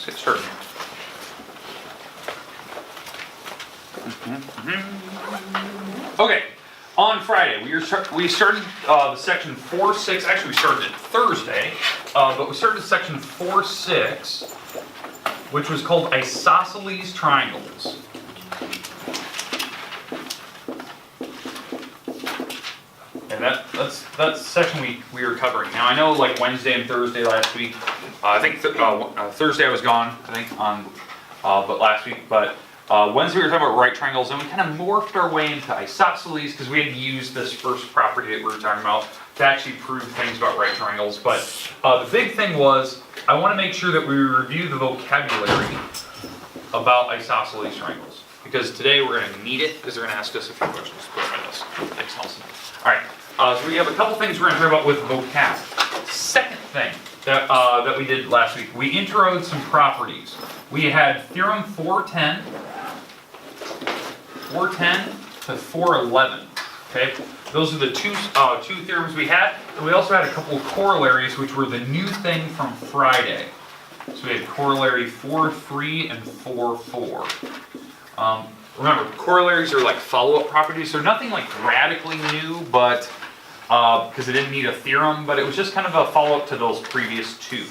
get started. Okay, on Friday, we started the section 4.6, actually we started it Thursday, but we started section 4.6, which was called Isosceles triangles. And that's the section we were covering. Now I know like Wednesday and Thursday last week, I think Thursday I was gone, I think, but last week, but Wednesday we were talking about right triangles, and we kind of morphed our way into isosceles because we had used this first property that we were talking about to actually prove things about right triangles. But the big thing was, I want to make sure that we review the vocabulary about isosceles triangles, because today we're going to need it, because they're going to ask us a few questions. Thanks, Nelson. All right, so we have a couple things we're going to talk about with vocab. Second thing that we did last week, we introed some properties. We had theorem 410 to 411. Okay, those are the two theorems we had, and we also had a couple of corollaries, which were the new thing from Friday. So we had corollary 4.3 and 4.4. Remember, corollaries are like follow-up properties. They're nothing like radically new, but because it didn't need a theorem, but it was just kind of a follow-up to those previous two.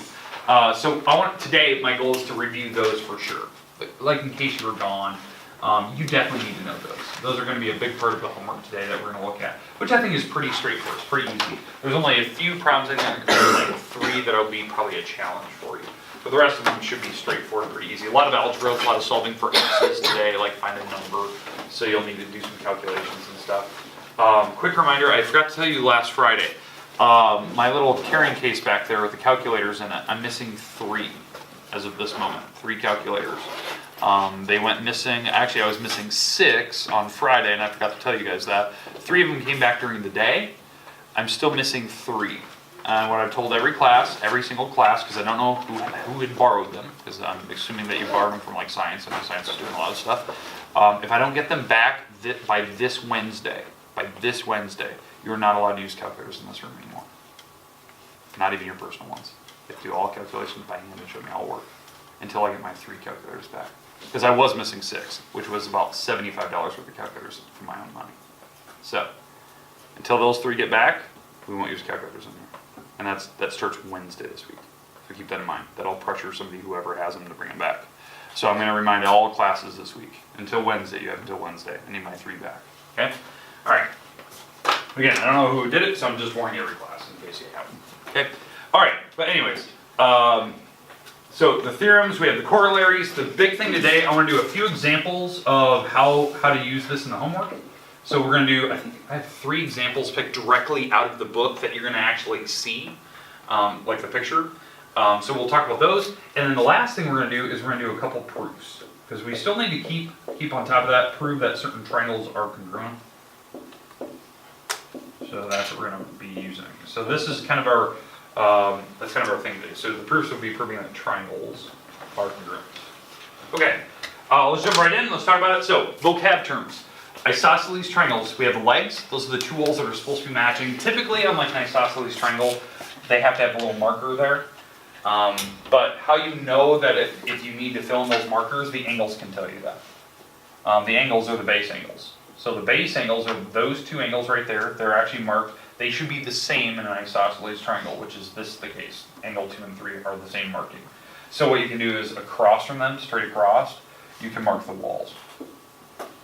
So today, my goal is to review those for sure. Like in case you were gone, you definitely need to know those. Those are going to be a big part of the homework today that we're going to look at, which I think is pretty straightforward. It's pretty easy. There's only a few problems in there, like 3 that'll be probably a challenge for you. But the rest of them should be straightforward and pretty easy. A lot of algebra, a lot of solving for x's today, like find a number, so you'll need to do some calculations and stuff. Quick reminder, I forgot to tell you last Friday, my little carrying case back there with the calculators in it, I'm missing 3 as of this moment, 3 calculators. They went missing, actually I was missing 6 on Friday, and I forgot to tell you guys that. 3 of them came back during the day. I'm still missing 3. And what I've told every single class, because I don't know who had borrowed them, because I'm assuming that you borrowed them from like science, and science is doing a lot of stuff. If I don't get them back by this Wednesday, you are not allowed to use calculators in this room anymore. Not even your personal ones. You have to do all calculations by hand and show me how it works until I get my 3 calculators back. Because I was missing 6, which was about $75 worth of calculators for my own money. So, until those 3 get back, we won't use calculators in here. And that starts Wednesday this week. So keep that in mind. That'll pressure somebody, whoever has them, to bring them back. So I'm going to remind all classes this week. Until Wednesday, you have until Wednesday. I need my 3 back. Okay? All right. Again, I don't know who did it, so I'm just warning every class in case you haven't. Okay? All right. But anyways, so the theorems, we have the corollaries. The big thing today, I want to do a few examples of how to use this in the homework. So we're going to do, I think I have 3 examples picked directly out of the book that you're going to actually see, like the picture. So we'll talk about those. And then the last thing we're going to do is we're going to do a couple proofs. Because we still need to keep on top of that, prove that certain triangles are congruent. So that's what we're going to be using. So this is kind of our, that's kind of our thing today. So the proofs will be proving that triangles are congruent. Okay, let's jump right in. Let's talk about it. So vocab terms. Isosceles triangles, we have the legs. Those are the 2 walls that are supposed to be matching. Typically, on like an isosceles triangle, they have to have a little marker there. But how you know that if you need to fill in those markers, the angles can tell you that. The angles are the base angles. So the base angles are those 2 angles right there. They're actually marked. They should be the same in an isosceles triangle, which is the case. Angle 2 and 3 are the same marking. So what you can do is across from them, straight across, you can mark the walls.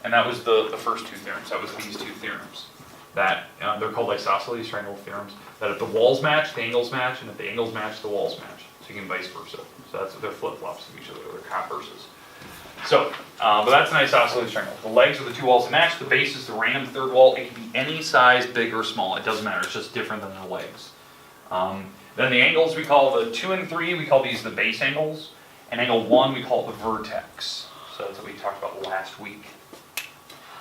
And that was the first 2 theorems. That was these 2 theorems. That they're called isosceles triangle theorems. That if the walls match, the angles match, and if the angles match, the walls match. So you can vice versa. So they're flip-flops of each other. They're converses. So, but that's an isosceles triangle. The legs are the 2 walls that match. The base is the random 3rd wall. It can be any size, big or small. It doesn't matter. It's just different than the legs. Then the angles we call the 2 and 3. We call these the base angles. And angle 1 we call it the vertex. So that's what we talked about last week.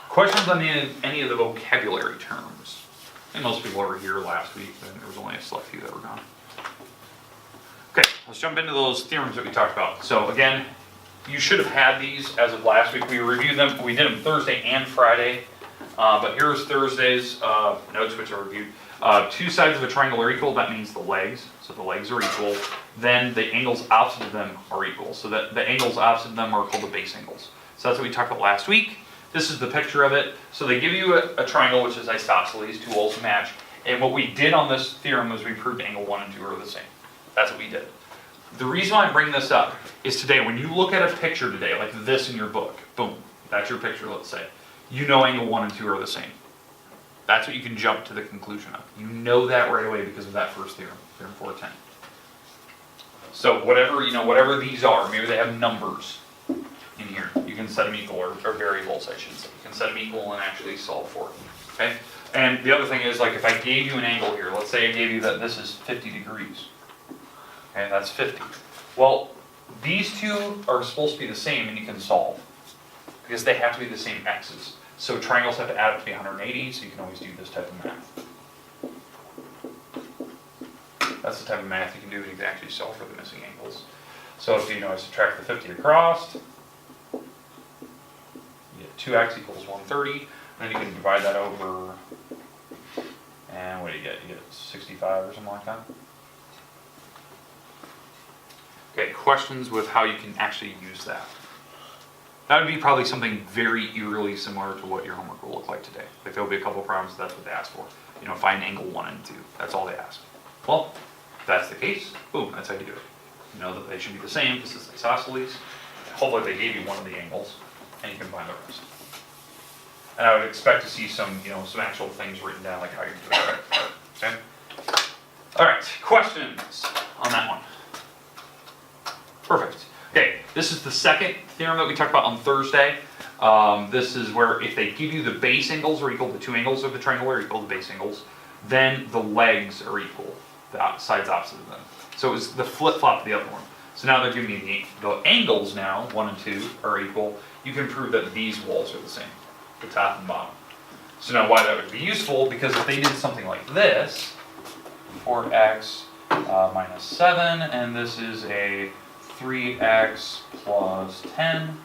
Questions on any of the vocabulary terms? I think most people were here last week, and there was only a select few that were gone. Okay, let's jump into those theorems that we talked about. So again, you should have had these as of last week. We reviewed them. We did them Thursday and Friday. But here's Thursday's notes, which I reviewed. Two sides of a triangle are equal, that means the legs, so the legs are equal. Then the angles opposite of them are equal, so that the angles opposite of them are called the base angles. So that's what we talked about last week. This is the picture of it. So they give you a triangle, which is isosceles, two walls match. And what we did on this theorem was we proved angle 1 and 2 are the same. That's what we did. The reason why I bring this up is today, when you look at a picture today, like this in your book, boom, that's your picture, let's say. You know angle 1 and 2 are the same. That's what you can jump to the conclusion of. You know that right away because of that first theorem, theorem 410. So whatever these are, maybe they have numbers in here. You can set them equal, or variables, I should say. You can set them equal and actually solve for it. Okay? And the other thing is, like, if I gave you an angle here, let's say I gave you that this is 50 degrees. Okay, that's 50. Well, these two are supposed to be the same, and you can solve because they have to be the same x's. So triangles have to add up to be 180, so you can always do this type of math. That's the type of math you can do, and you can actually solve for the missing angles. So if I subtract the 50 across, you get 2x equals 130, then you can divide that over, and what do you get? You get 65 or something like that. Okay, questions with how you can actually use that. That would be probably something very eerily similar to what your homework will look like today. Like there'll be a couple of problems, that's what they ask for. Find angle 1 and 2. That's all they ask. Well, if that's the case, boom, that's how you do it. You know that they should be the same, this is isosceles. Hopefully they gave you one of the angles, and you can find the rest. And I would expect to see some actual things written down, like how you're doing it. Okay? All right, questions on that one? Perfect. Okay, this is the second theorem that we talked about on Thursday. This is where if they give you the base angles are equal, the two angles of the triangle are equal to the base angles, then the legs are equal, the sides opposite of them. So it was the flip-flop of the other one. So now they're giving me the angles now, 1 and 2, are equal. You can prove that these walls are the same, the top and bottom. So now why that would be useful, because if they did something like this, 4x minus 7, and this is a 3x plus 10,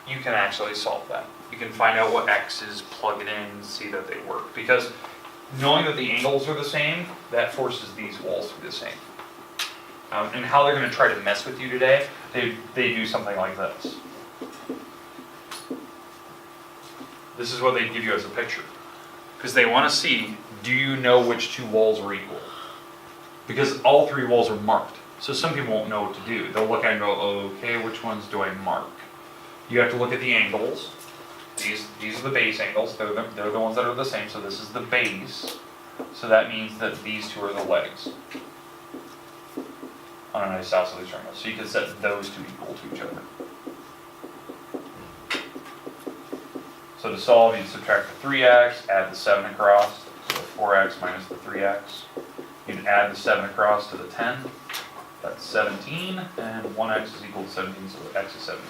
you can actually solve that. You can find out what x is, plug it in, and see that they work. Because knowing that the angles are the same, that forces these walls to be the same. And how they're going to try to mess with you today, they do something like this. This is what they give you as a picture. Because they want to see, do you know which two walls are equal? Because all three walls are marked. So some people won't know what to do. They'll look at it and go, okay, which ones do I mark? You have to look at the angles. These are the base angles. They're the ones that are the same. So this is the base. So that means that these two are the legs on an isosceles triangle. So you can set those two equal to each other. So to solve, you subtract the 3x, add the 7 across. So 4x minus the 3x. You'd add the 7 across to the 10. That's 17, and 1x is equal to 17, so x is 17.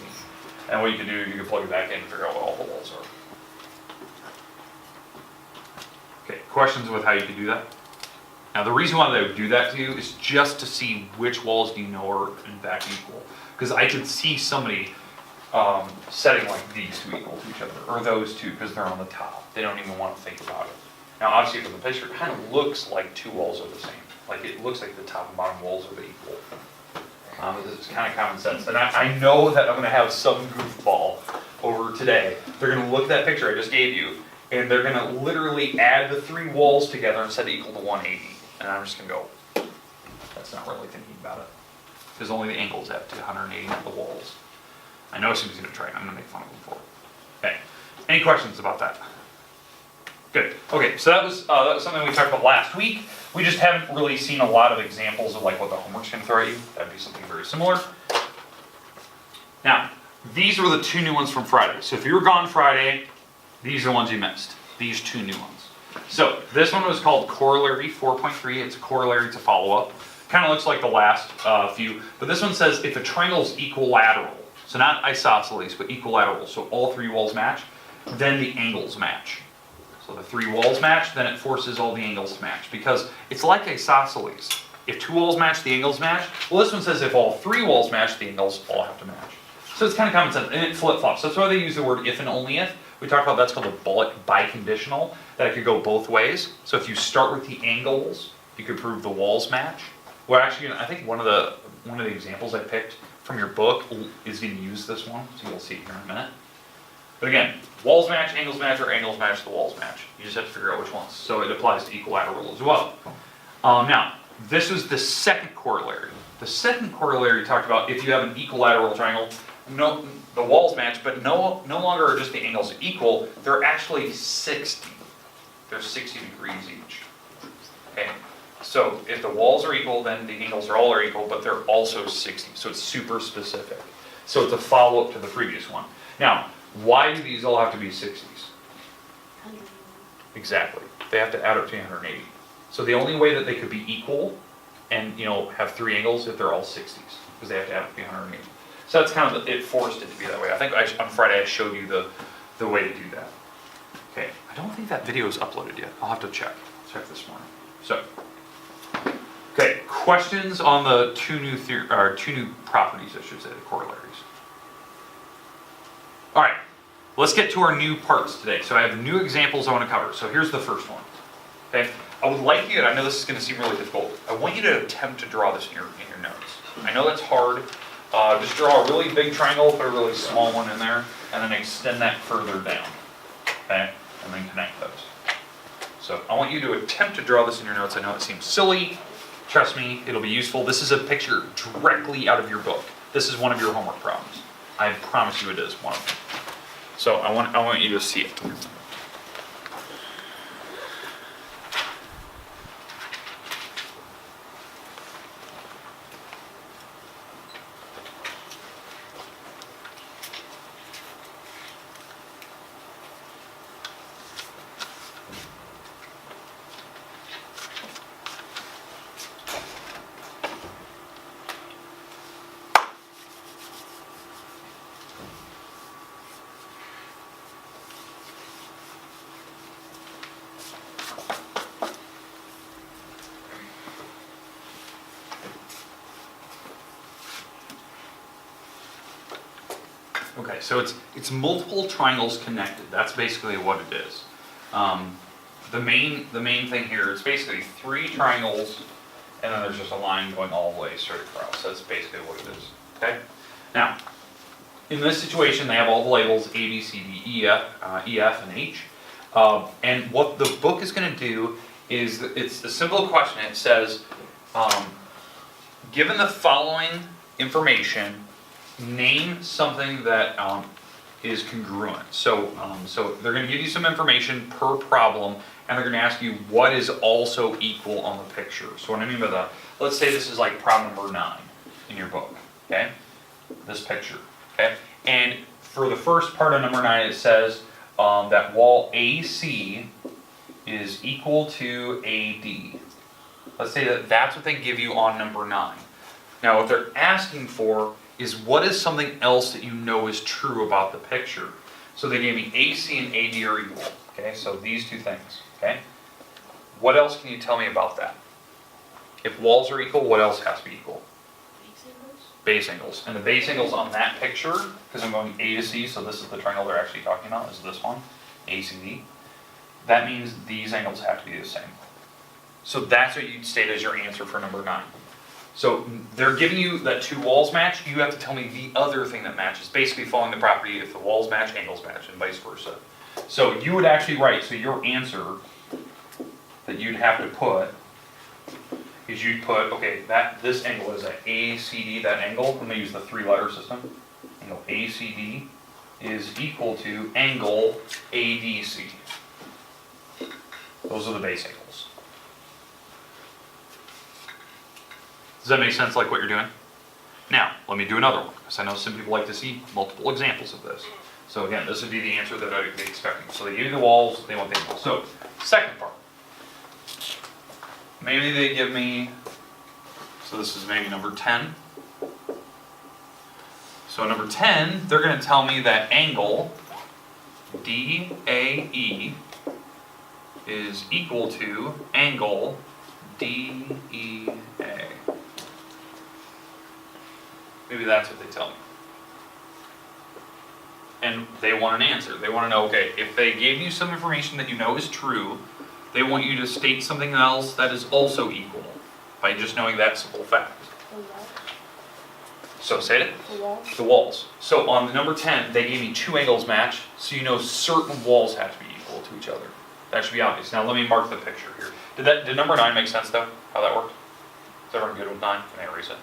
And what you can do, you can plug it back in and figure out what all the walls are. Okay, questions with how you can do that? Now the reason why they would do that to you is just to see which walls do you know are in fact equal. Because I could see somebody setting like these two equal to each other, or those two because they're on the top. They don't even want to think about it. Now obviously from the picture, it kind of looks like two walls are the same. Like it looks like the top and bottom walls are equal. This is kind of common sense. And I know that I'm going to have some goofball over today. They're going to look at that picture I just gave you, and they're going to literally add the three walls together and set it equal to 180. And I'm just going to go, that's not really thinking about it. Because only the angles have to 180, not the walls. I know somebody's going to try it. I'm going to make fun of them for it. Okay. Any questions about that? Good. Okay, so that was something we talked about last week. We just haven't really seen a lot of examples of like what the homework's going to throw at you. That'd be something very similar. Now, these were the two new ones from Friday. So if you were gone Friday, these are the ones you missed. These two new ones. So this one was called Corollary 4.3. It's a corollary, it's a follow-up. Kind of looks like the last few. But this one says if a triangle is equilateral, so not isosceles, but equilateral, so all three walls match, then the angles match. So the three walls match, then it forces all the angles to match. Because it's like isosceles. If two walls match, the angles match. Well, this one says if all three walls match, the angles all have to match. So it's kind of common sense, and it flip-flops. That's why they use the word if and only if, we talked about that's called a bullet biconditional, that it could go both ways. So if you start with the angles, you could prove the walls match. Well, actually, I think one of the examples I picked from your book is going to use this one, so you'll see it here in a minute. But again, walls match, or angles match, the walls match. You just have to figure out which ones. So it applies to equilateral as well. Now, this is the second corollary. The second corollary talked about if you have an equilateral triangle, the walls match, but no longer are just the angles equal, they're actually 60. They're 60 degrees each. Okay. So if the walls are equal, then the angles all are equal, but they're also 60. So it's super specific. So it's a follow-up to the previous one. Now, why do these all have to be 60s? Exactly. They have to add up to 180. So the only way that they could be equal and have three angles if they're all 60s, because they have to add up to 180. So that's kind of it forced it to be that way. I think on Friday I showed you the way to do that. Okay. I don't think that video is uploaded yet. I'll have to check. Check this morning. So. Okay, questions on the two new properties, I should say, the corollaries. All right, let's get to our new parts today. So I have new examples I want to cover. So here's the first one. Okay, I would like you, and I know this is going to seem really difficult, I want you to attempt to draw this in your notes. I know that's hard. Just draw a really big triangle, put a really small one in there, and then extend that further down. Okay, and then connect those. So I want you to attempt to draw this in your notes. I know it seems silly. Trust me, it'll be useful. This is a picture directly out of your book. This is one of your homework problems. I promise you it is one of them. So I want you to see it. Okay, so it's multiple triangles connected. That's basically what it is. The main thing here is basically three triangles, and then there's just a line going all the way straight across. That's basically what it is. Okay. Now, in this situation, they have all the labels A, B, C, D, E, F, and H. And what the book is going to do is it's a simple question. It says, given the following information, name something that is congruent. So they're going to give you some information per problem, and they're going to ask you what is also equal on the picture. So what I mean by that, let's say this is like problem number 9 in your book, okay? This picture, okay? And for the first part of number 9, it says that wall AC is equal to AD. Let's say that that's what they give you on number 9. Now what they're asking for is what is something else that you know is true about the picture. So they gave me AC and AD are equal. Okay, so these two things. Okay, what else can you tell me about that? If walls are equal, what else has to be equal? Base angles. Base angles. And the base angles on that picture, because I'm going A to C, so this is the triangle they're actually talking about, is this one, ACD. That means these angles have to be the same. So that's what you'd state as your answer for number 9. So they're giving you that two walls match, you have to tell me the other thing that matches. Basically following the property, if the walls match, angles match, and vice versa. So you would actually write, so your answer that you'd have to put is you'd put, okay, this angle is at ACD, that angle, I'm going to use the 3-letter system. Angle ACD is equal to angle ADC. Those are the base angles. Does that make sense, like what you're doing? Now, let me do another one, because I know some people like to see multiple examples of this. So again, this would be the answer that I'd be expecting. So they give you the walls, they want the angles. So, second part. Maybe they give me, so this is maybe number 10. So number 10, they're going to tell me that angle DAE is equal to angle DEA. Maybe that's what they tell me. and they want an answer. They want to know, okay, if they gave you some information that you know is true, they want you to state something else that is also equal by just knowing that simple fact. So say it. The walls. So on the number 10, they gave me two angles match, so you know certain walls have to be equal to each other. That should be obvious. Now let me mark the picture here. Did number 9 make sense though? How that worked? Is everyone good with 9? Can I erase it?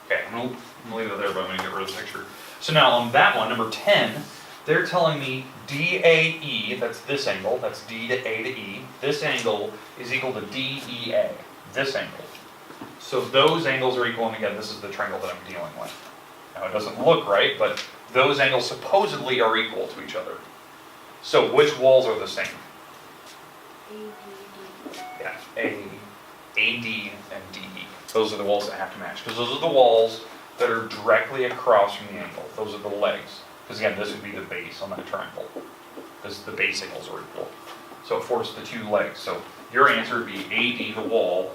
Okay, I'm gonna leave it there, but I'm gonna get rid of the picture. So now on that one, number 10, they're telling me DAE, that's this angle, that's D to A to E. This angle is equal to DEA, this angle. So those angles are equal, and again, this is the triangle that I'm dealing with. Now it doesn't look right, but those angles supposedly are equal to each other. So which walls are the same? Yeah, AD and DE. Those are the walls that have to match, because those are the walls that are directly across from the angle. Those are the legs. Because again, this would be the base on that triangle. Because the base angles are equal. So it forces the two legs. So your answer would be AD, the wall,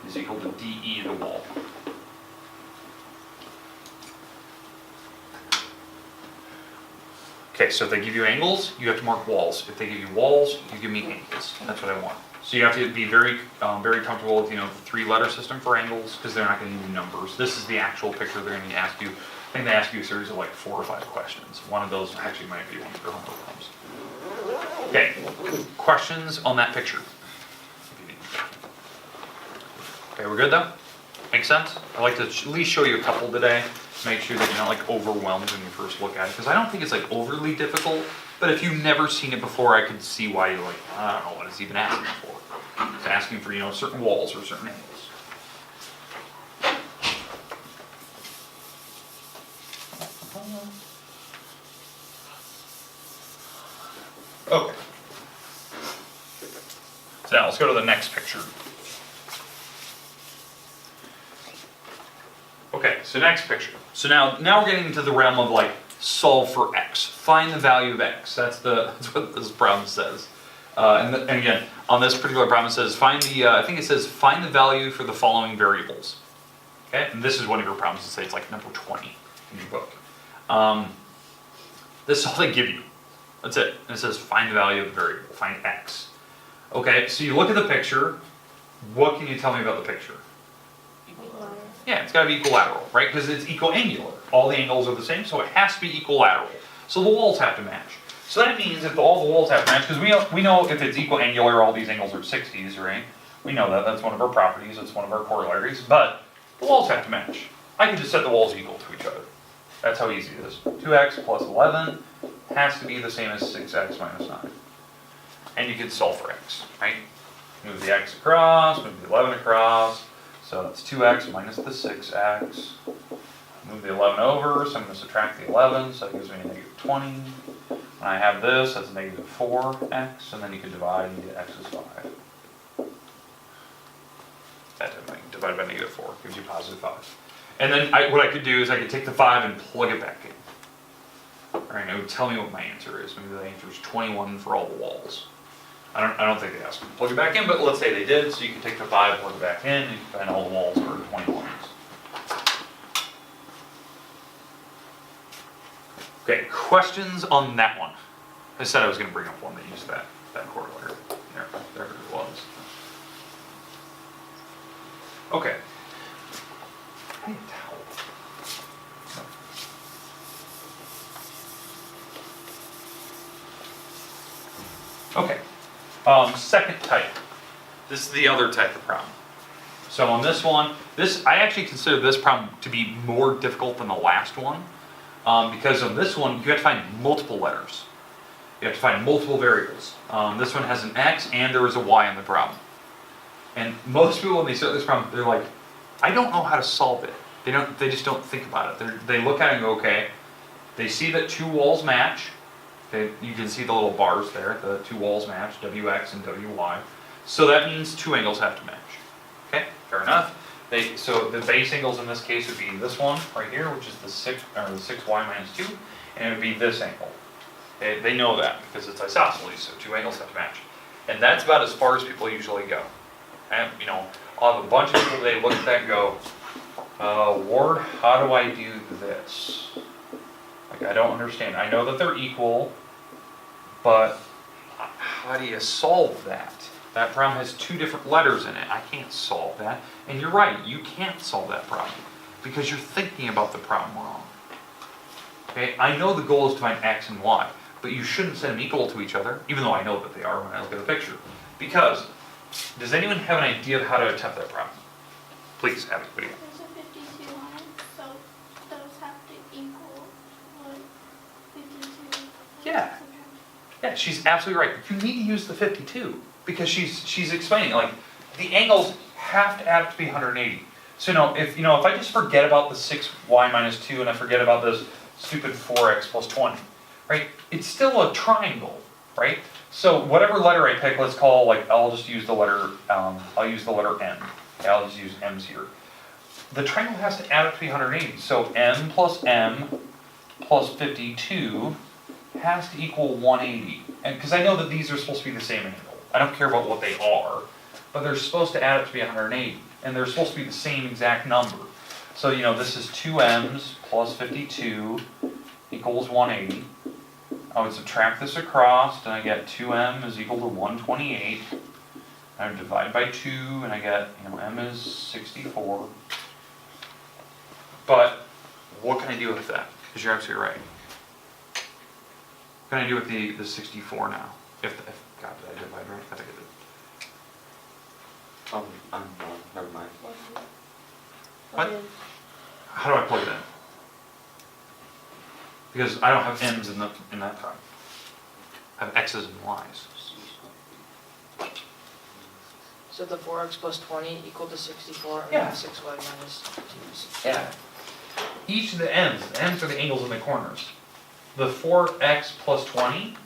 is equal to DE, the wall. Okay, so if they give you angles, you have to mark walls. If they give you walls, you give me angles. That's what I want. So you have to be very comfortable with, the 3-letter system for angles, because they're not going to give you numbers. This is the actual picture they're going to ask you. I think they ask you a series of like 4 or 5 questions. One of those actually might be one of your homework problems. Okay, questions on that picture? Okay, we're good though? Makes sense? I'd like to at least show you a couple today. Make sure that you're not like overwhelmed when you first look at it, because I don't think it's like overly difficult, but if you've never seen it before, I could see why you're like, I don't know what it's even asking for. It's asking for, certain walls or certain angles. Okay. So now let's go to the next picture. Okay, so next picture. So now we're getting into the realm of like solve for x. Find the value of x. That's what this problem says. And again, on this particular problem, it says find the value for the following variables. Okay, and this is one of your problems. To say it's like number 20 in your book. This is all they give you. That's it. And it says find the value of the variable. Find x. Okay, so you look at the picture. What can you tell me about the picture? Yeah, it's got to be equilateral, right? Because it's equiangular. All the angles are the same, so it has to be equilateral. So the walls have to match. So that means if all the walls have to match, because we know if it's equiangular, all these angles are 60s, right? We know that. That's one of our properties. It's one of our corollaries. But the walls have to match. I can just set the walls equal to each other. That's how easy it is. 2x plus 11 has to be the same as 6x minus 9. And you can solve for x, right? Move the x across, move the 11 across. So that's 2x minus the 6x. Move the 11 over, so I'm going to subtract the 11, so that gives me a negative 20. When I have this, that's a negative 4x, and then you can divide and get x is 5. That divided by negative 4 gives you positive 5. And then what I could do is I could take the 5 and plug it back in. All right, it would tell me what my answer is. Maybe the answer is 21 for all the walls. I don't think they asked me to plug it back in, but let's say they did, so you can take the 5, plug it back in, and you can find all the walls are 21s. Okay, questions on that one? I said I was going to bring up one that used that corollary. There it was. Okay. I need a towel. Okay. Second type. This is the other type of problem. So on this one, I actually consider this problem to be more difficult than the last one, because on this one, you have to find multiple letters. You have to find multiple variables. This one has an x and there is a y in the problem. And most people, when they start this problem, they're like, I don't know how to solve it. They just don't think about it. They look at it and go, okay. They see that 2 walls match. Okay, you can see the little bars there, the 2 walls match, WX and WY. So that means 2 angles have to match. Okay, fair enough. So the base angles in this case would be this one right here, which is the 6y minus 2, and it would be this angle. Okay, they know that because it's isosceles, so 2 angles have to match. And that's about as far as people usually go. And a bunch of people, they look at that and go, Ward, how do I do this? Like, I don't understand. I know that they're equal, but how do you solve that? That problem has two different letters in it. I can't solve that. And you're right, you can't solve that problem because you're thinking about the problem wrong. Okay, I know the goal is to find x and y, but you shouldn't set them equal to each other, even though I know that they are when I look at the picture. Because, does anyone have an idea of how to attempt that problem? Please, Abby, what do you got? There's a 52 line, so those have to equal what 52. Yeah. Yeah, she's absolutely right. You need to use the 52 because she's explaining like the angles have to add up to be 180. So if I just forget about the 6y minus 2 and I forget about this stupid 4x plus 20, right? It's still a triangle, right? So whatever letter I pick, let's call I'll just use the letter I'll use the letter m. Okay, I'll just use m's here. The triangle has to add up to be 180. So m plus 52 has to equal 180. And because I know that these are supposed to be the same angle. I don't care about what they are, but they're supposed to add up to be 180. And they're supposed to be the same exact number. So, this is 2m's plus 52 equals 180. I would subtract this across, and I get 2m is equal to 128. I would divide by 2, and I get, m is 64. But what can I do with that? Because you're absolutely right. What can I do with the 64 now? If God, did I divide right? I thought I did. Never mind. What? How do I plug it in? Because I don't have m's in that time. I have x's and y's. So the 4x plus 20 equal to 64, and Yeah. then 6y minus 2. Yeah. Each of the m's are the angles in the corners. The 4x plus 20,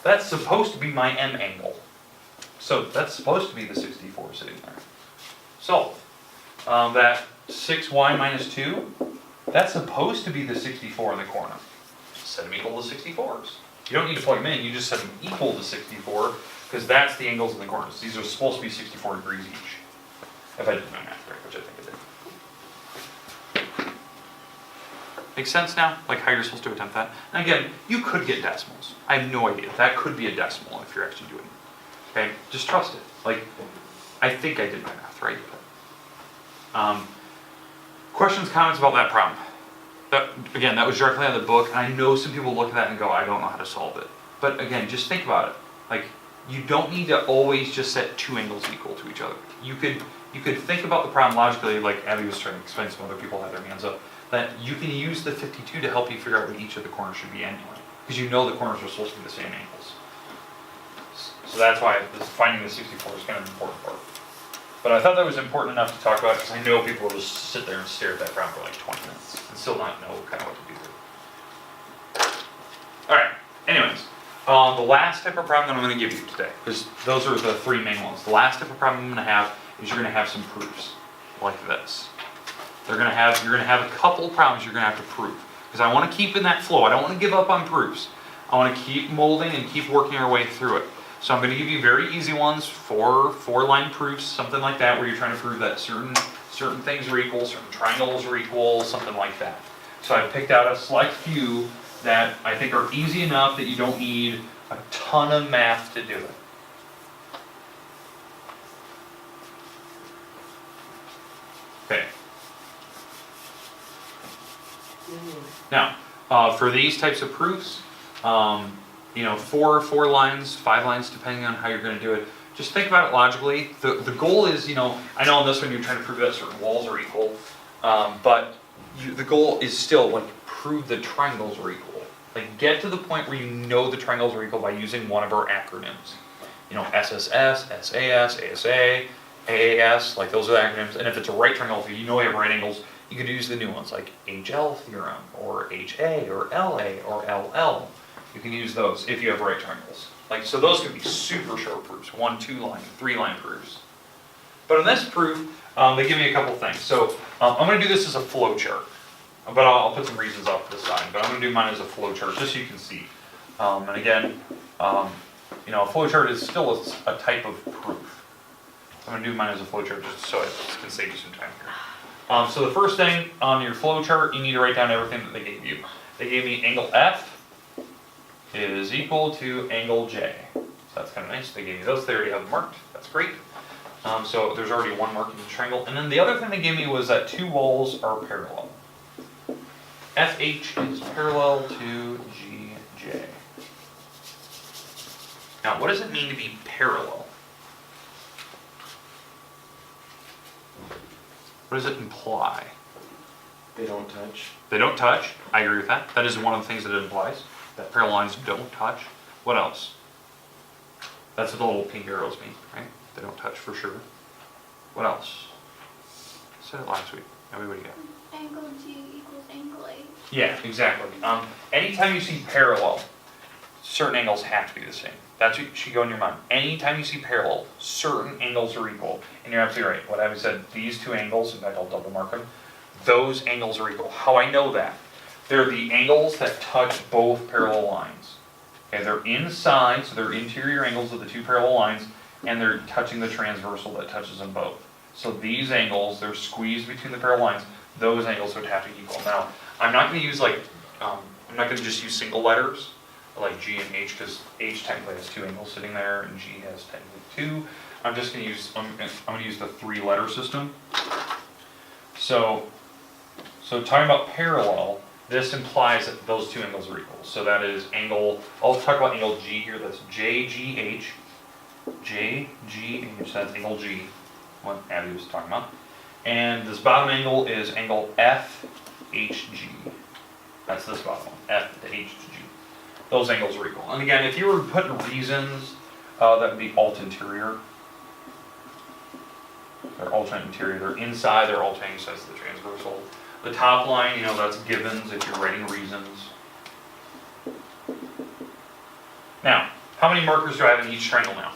that's supposed to be my m angle. So that's supposed to be the 64 sitting there. So, that 6y minus 2, that's supposed to be the 64 in the corner. Set them equal to 64s. You don't need to plug them in, you just set them equal to 64, because that's the angles in the corners. These are supposed to be 64 degrees each. If I did my math right, which I think I did. Make sense now? Like how you're supposed to attempt that? And again, you could get decimals. I have no idea. That could be a decimal if you're actually doing it. Okay, just trust it. I think I did my math right. Questions, comments about that problem? Again, that was directly out of the book, and I know some people look at that and go, I don't know how to solve it. But again, just think about it. You don't need to always just set two angles equal to each other. You could think about the problem logically, like Abby was trying to explain, some other people had their hands up, that you can use the 52 to help you figure out what each of the corners should be anyway. Because you know the corners are supposed to be the same angles. So that's why finding the 64 is kind of an important part. But I thought that was important enough to talk about because I know people will just sit there and stare at that problem for 20 minutes and still not know kind of what to do there. Alright, anyways, the last type of problem that I'm going to give you today, because those are the three main ones. The last type of problem I'm going to have is you're going to have some proofs like this. You're going to have a couple problems you're going to have to prove. Because I want to keep in that flow. I don't want to give up on proofs. I want to keep molding and keep working our way through it. So I'm going to give you very easy ones, four-line proofs, something like that, where you're trying to prove that certain things are equal, certain triangles are equal, something like that. So I picked out a select few that I think are easy enough that you don't need a ton of math to do it. Okay. Now, for these types of proofs, 4 lines, 5 lines, depending on how you're going to do it. Just think about it logically. The goal is, I know on this one you're trying to prove that certain walls are equal, but the goal is still prove the triangles are equal. Get to the point where you know the triangles are equal by using one of our acronyms. SSS, SAS, ASA, AAS, those are the acronyms. And if it's a right triangle, if you know you have right angles, you could use the new ones like HL theorem, or HA, or LA, or LL. You can use those if you have right triangles. So those could be super short proofs, 1, 2 line, 3 line proofs. But in this proof, they give me a couple things. So I'm going to do this as a flow chart, but I'll put some reasons off to the side. But I'm going to do mine as a flow chart just so you can see. And again, a flow chart is still a type of proof. I'm going to do mine as a flow chart just so I can save you some time here. So the first thing on your flow chart, you need to write down everything that they gave you. They gave me angle F is equal to angle J. So that's kind of nice. They gave me those. They already have them marked. That's great. So there's already one mark in the triangle. And then the other thing they gave me was that two walls are parallel. FH is parallel to GJ. Now, what does it mean to be parallel? What does it imply? They don't touch. They don't touch. I agree with that. That is one of the things that it implies, that parallel lines don't touch. What else? That's what the little pink arrows mean, right? They don't touch for sure. What else? I said it last week. Everybody got it. Angle G equals angle H. Yeah, exactly. Anytime you see parallel, certain angles have to be the same. That's what should go in your mind. Anytime you see parallel, certain angles are equal. And you're absolutely right. What I said, these two angles, in fact I'll double mark them, those angles are equal. How I know that? They're the angles that touch both parallel lines. Okay, they're inside, so they're interior angles of the two parallel lines, and they're touching the transversal that touches them both. So these angles, they're squeezed between the parallel lines, those angles would have to equal. Now, I'm not going to use I'm not going to just use single letters, like G and H, because H technically has two angles sitting there, and G has technically two. I'm just going to use, I'm going to use the three-letter system. So talking about parallel, this implies that those two angles are equal. So that is angle, I'll talk about angle G here, that's JGH, JGH, that's angle G, what Abby was talking about. And this bottom angle is angle FHG. That's this bottom one, F to H to G. Those angles are equal. And again, if you were putting reasons, that would be alt interior. They're alternate interior, they're inside, they're alternating sides of the transversal. The top line, that's givens if you're writing reasons. Now, how many markers do I have in each triangle now?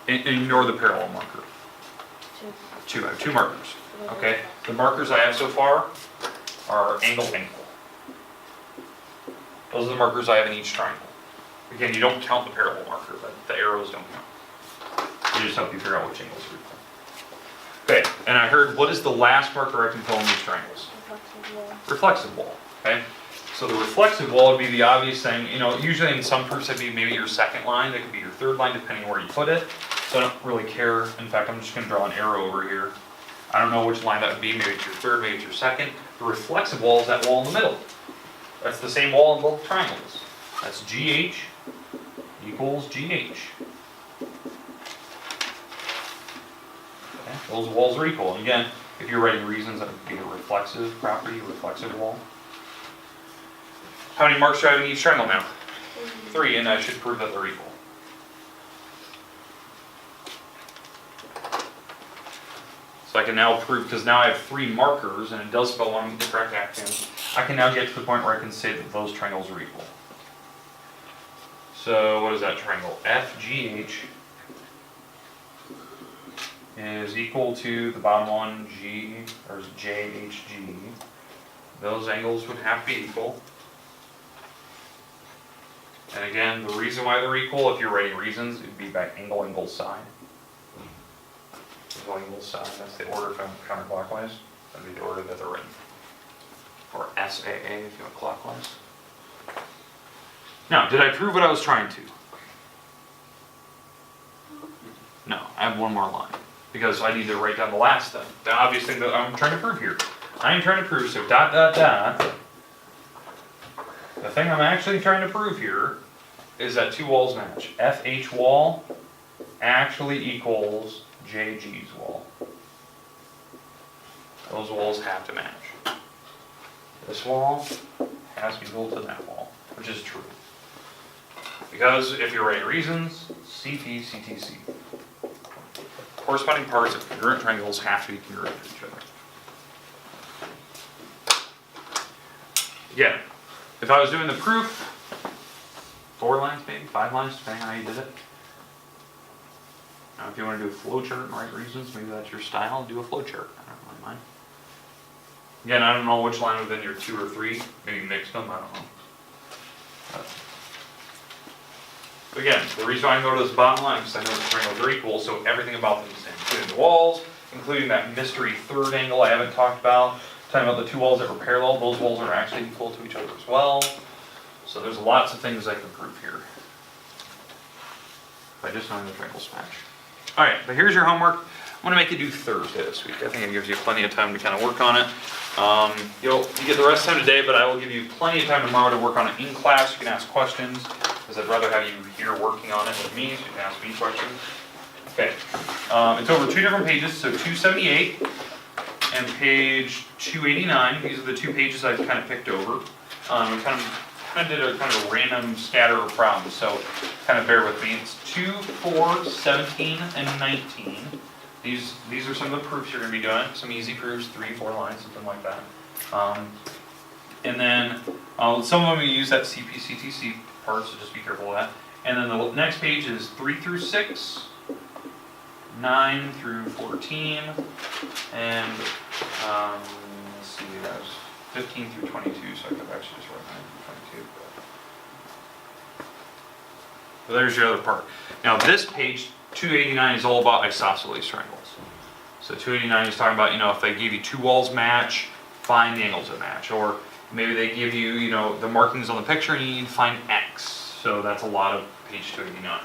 Ignore the parallel marker. Two. I have two markers. Okay. The markers I have so far are angle. Those are the markers I have in each triangle. Again, you don't count the parallel marker, but the arrows don't count. They just help you figure out which angles are equal. Okay, and I heard, what is the last marker I can fill in these triangles? Reflexive wall. Reflexive wall, okay? So the reflexive wall would be the obvious thing, usually in some proofs that'd be maybe your second line, that could be your third line, depending on where you put it. So I don't really care. In fact, I'm just gonna draw an arrow over here. I don't know which line that would be, maybe it's your third, maybe it's your second. The reflexive wall is that wall in the middle. That's the same wall in both triangles. That's GH equals GH. Okay, those walls are equal. And again, if you're writing reasons, that would be a reflexive property, reflexive wall. How many marks do I have in each triangle now? 3, and I should prove that they're equal. So I can now prove, because now I have 3 markers, and it does spell along the correct axioms, I can now get to the point where I can say that those triangles are equal. So what is that triangle? FGH is equal to the bottom one, JHG. Those angles would have to be equal. And again, the reason why they're equal, if you're writing reasons, it'd be by angle, side. Angle, side, that's the order counterclockwise. That'd be the order that they're written. Or SAA if you want clockwise. Now, did I prove what I was trying to? No, I have one more line. Because I need to write down the last thing. The obvious thing that I'm trying to prove here. I'm trying to prove, so dot, dot, dot. The thing I'm actually trying to prove here is that 2 walls match. FH wall actually equals JG's wall. Those walls have to match. This wall has to be equal to that wall, which is true. Because if you're writing reasons, CT, CTC. Corresponding parts of congruent triangles have to be congruent to each other. Again, if I was doing the proof, 4 lines maybe, 5 lines, depending on how you did it. Now if you want to do a flow chart and write reasons, maybe that's your style, do a flow chart. I don't really mind. Again, I don't know which line within your 2 or 3, maybe mix them, I don't know. But again, the reason why I can go to this bottom line is because I know the triangles are equal, so everything about them is the same, including the walls, including that mystery third angle I haven't talked about, Talking about the two walls that were parallel, those walls are actually equal to each other as well. So there's lots of things I can prove here. By just knowing the triangles match. Alright, but here's your homework. I'm gonna make you do Thursday this week. I think it gives you plenty of time to kind of work on it. You get the rest of the time today, but I will give you plenty of time tomorrow to work on it in class. You can ask questions, because I'd rather have you here working on it with me, so you can ask me questions. Okay, it's over 2 different pages, so 278 and page 289. These are the 2 pages I've kind of picked over. We kind of did a kind of a random scatter of problems, so kind of bear with me. It's 2, 4, 17, and 19. These are some of the proofs you're going to be doing. Some easy proofs, 3, 4 lines, something like that. And then some of them you use that CPCTC part, so just be careful of that. And then the next page is 3 through 6, 9 through 14, and let's see, that was 15 through 22, so I could actually just write 9 through 22. So there's your other part. Now this page, 289, is all about isosceles triangles. So 289 is talking about, if they give you 2 walls match, find the angles that match. Or maybe they give you, the markings on the picture and you need to find X. So that's a lot of page 289.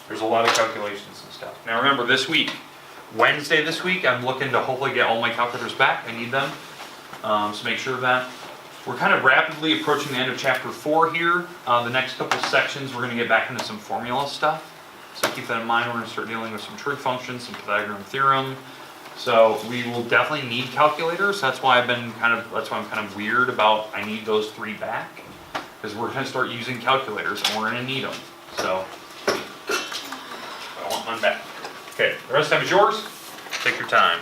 There's a lot of calculations and stuff. Now remember, this week, Wednesday this week, I'm looking to hopefully get all my calculators back. I need them. So make sure of that. We're kind of rapidly approaching the end of chapter 4 here. The next couple sections, we're going to get back into some formula stuff. So keep that in mind. We're going to start dealing with some trig functions, some Pythagorean theorem. So we will definitely need calculators. That's why I'm kind of weird about I need those 3 back, because we're going to start using calculators and we're going to need them. So I want mine back. Okay, the rest of the time is yours. Take your time.